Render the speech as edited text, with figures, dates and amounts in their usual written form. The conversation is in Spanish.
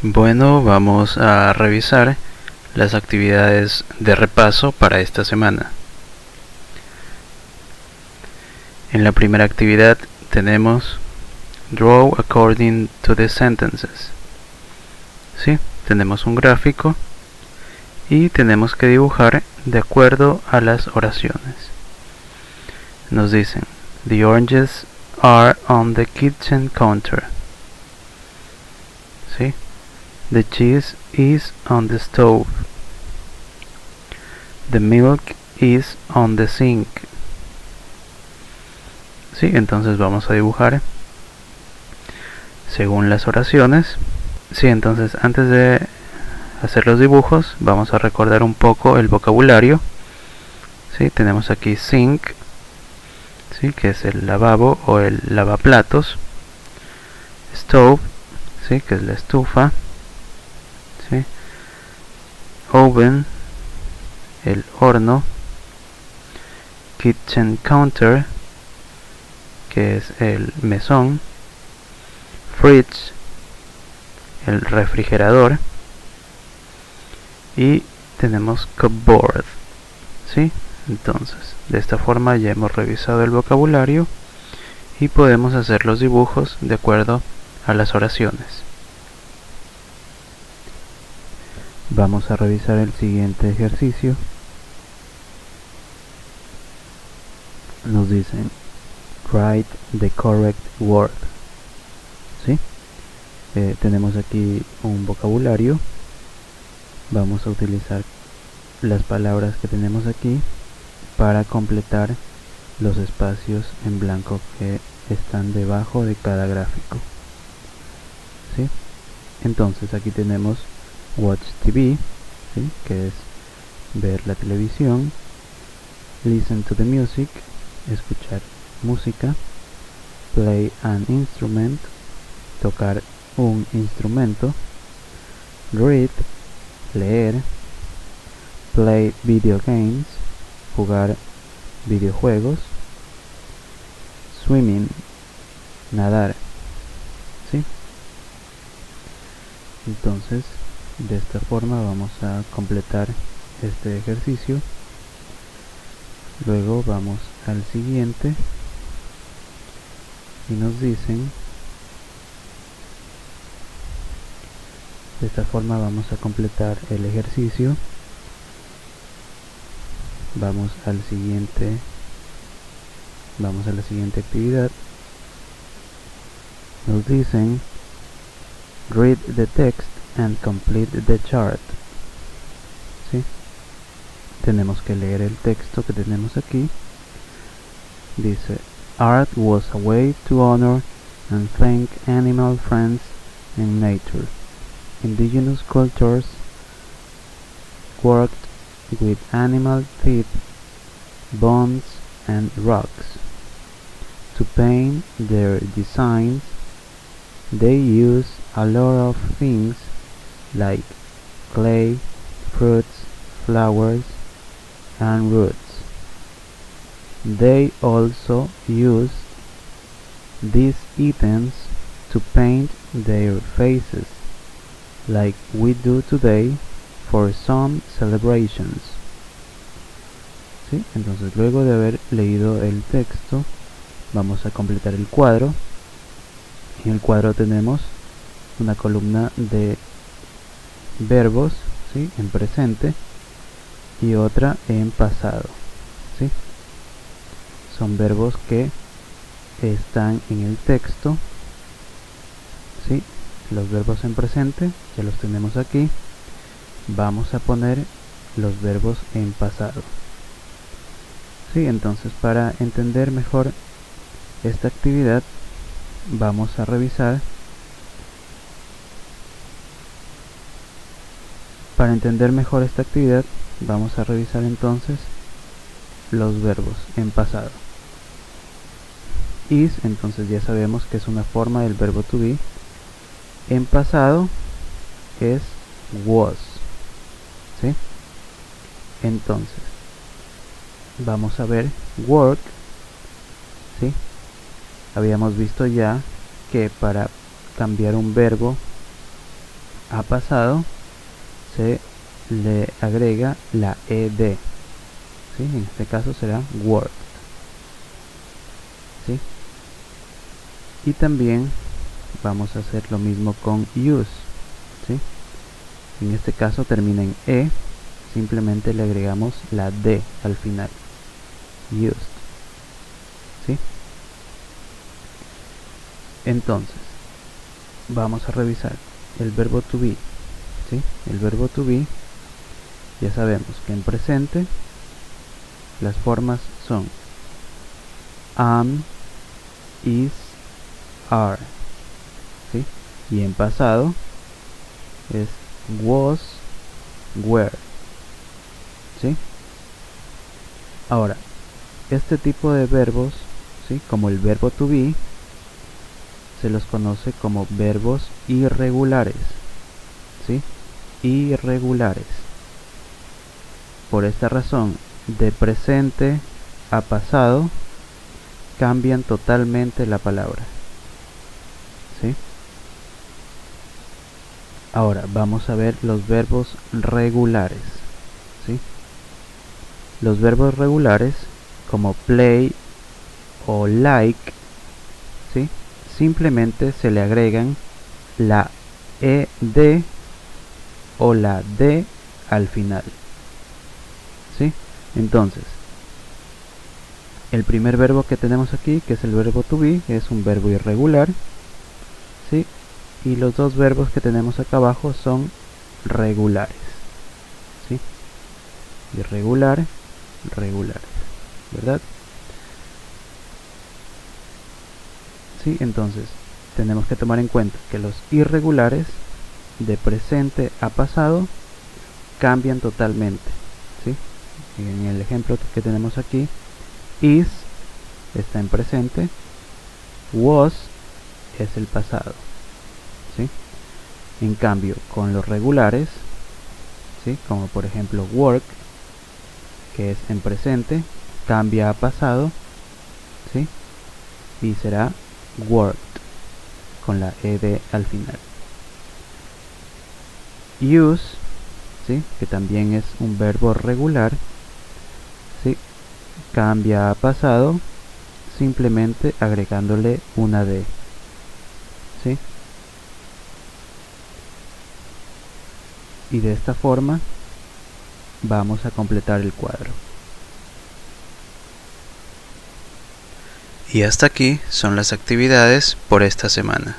Bueno, vamos a revisar las actividades de repaso para esta semana. En la primera actividad tenemos Draw according to the sentences. ¿Sí? Tenemos un gráfico y tenemos que dibujar de acuerdo a las oraciones. Nos dicen, the oranges are on the kitchen counter. ¿Sí? The cheese is on the stove. The milk is on the sink. ¿Sí? Entonces vamos a dibujar según las oraciones. Sí, entonces antes de hacer los dibujos vamos a recordar un poco el vocabulario. ¿Sí? Tenemos aquí sink, ¿sí? Que es el lavabo o el lavaplatos. Stove, ¿sí? Que es la estufa. ¿Sí? Oven, el horno. Kitchen counter, que es el mesón. Fridge, el refrigerador. Y tenemos cupboard, ¿sí? Entonces, de esta forma ya hemos revisado el vocabulario y podemos hacer los dibujos de acuerdo a las oraciones. Vamos a revisar el siguiente ejercicio. Nos dicen write the correct word. ¿Sí? Tenemos aquí un vocabulario. Vamos a utilizar las palabras que tenemos aquí para completar los espacios en blanco que están debajo de cada gráfico. ¿Sí? Entonces aquí tenemos watch TV, ¿sí? Que es ver la televisión. Listen to the music, escuchar música. Play an instrument, tocar un instrumento. Read, leer. Play video games, jugar videojuegos. Swimming, nadar. ¿Sí? Entonces, de esta forma vamos a completar este ejercicio. Luego vamos al siguiente y nos dicen, de esta forma vamos a completar el ejercicio. Vamos a la siguiente actividad. Nos dicen read the text and complete the chart. ¿Sí? Tenemos que leer el texto que tenemos aquí. Dice, art was a way to honor and thank animal friends and nature. Indigenous cultures worked with animal teeth, bones and rocks. To paint their designs, they use a lot of things like clay, fruits, flowers and roots. They also use these items to paint their faces, like we do today for some celebrations. ¿Sí? Entonces, luego de haber leído el texto, vamos a completar el cuadro. En el cuadro tenemos una columna de verbos, ¿sí? En presente y otra en pasado. ¿Sí? Son verbos que están en el texto. ¿Sí? Los verbos en presente ya los tenemos aquí. Vamos a poner los verbos en pasado. ¿Sí? Entonces, para entender mejor esta actividad, vamos a revisar. Para entender mejor esta actividad, vamos a revisar entonces los verbos en pasado. Is, entonces ya sabemos que es una forma del verbo to be. En pasado es was. ¿Sí? Entonces, vamos a ver work. ¿Sí? Habíamos visto ya que para cambiar un verbo a pasado se le agrega la ed, ¿sí? En este caso será worked, ¿sí? Y también vamos a hacer lo mismo con use, ¿sí? En este caso termina en e, simplemente le agregamos la d al final, used, ¿sí? Entonces vamos a revisar el verbo to be, ¿sí? El verbo to be, ya sabemos que en presente las formas son am, is, are, ¿sí? Y en pasado es was, were, ¿sí? Ahora, este tipo de verbos, ¿sí? Como el verbo to be, se los conoce como verbos irregulares, ¿sí? Irregulares. Por esta razón, de presente a pasado cambian totalmente la palabra, ¿sí? Ahora vamos a ver los verbos regulares, ¿sí? Los verbos regulares como play o like, ¿sí? Simplemente se le agregan la ed o la d al final, ¿sí? Entonces, el primer verbo que tenemos aquí, que es el verbo to be, es un verbo irregular, ¿sí? Y los dos verbos que tenemos acá abajo son regulares, ¿sí? Irregular, regulares, ¿verdad? ¿Sí? Entonces, tenemos que tomar en cuenta que los irregulares de presente a pasado cambian totalmente, ¿sí? En el ejemplo que tenemos aquí, is está en presente, was es el pasado, ¿sí? En cambio, con los regulares, ¿sí? Como por ejemplo work, que es en presente, cambia a pasado, ¿sí? Y será worked con la ed al final. Use, ¿sí? Que también es un verbo regular, ¿sí? Cambia a pasado simplemente agregándole una d, ¿sí? Y de esta forma vamos a completar el cuadro. Y hasta aquí son las actividades por esta semana.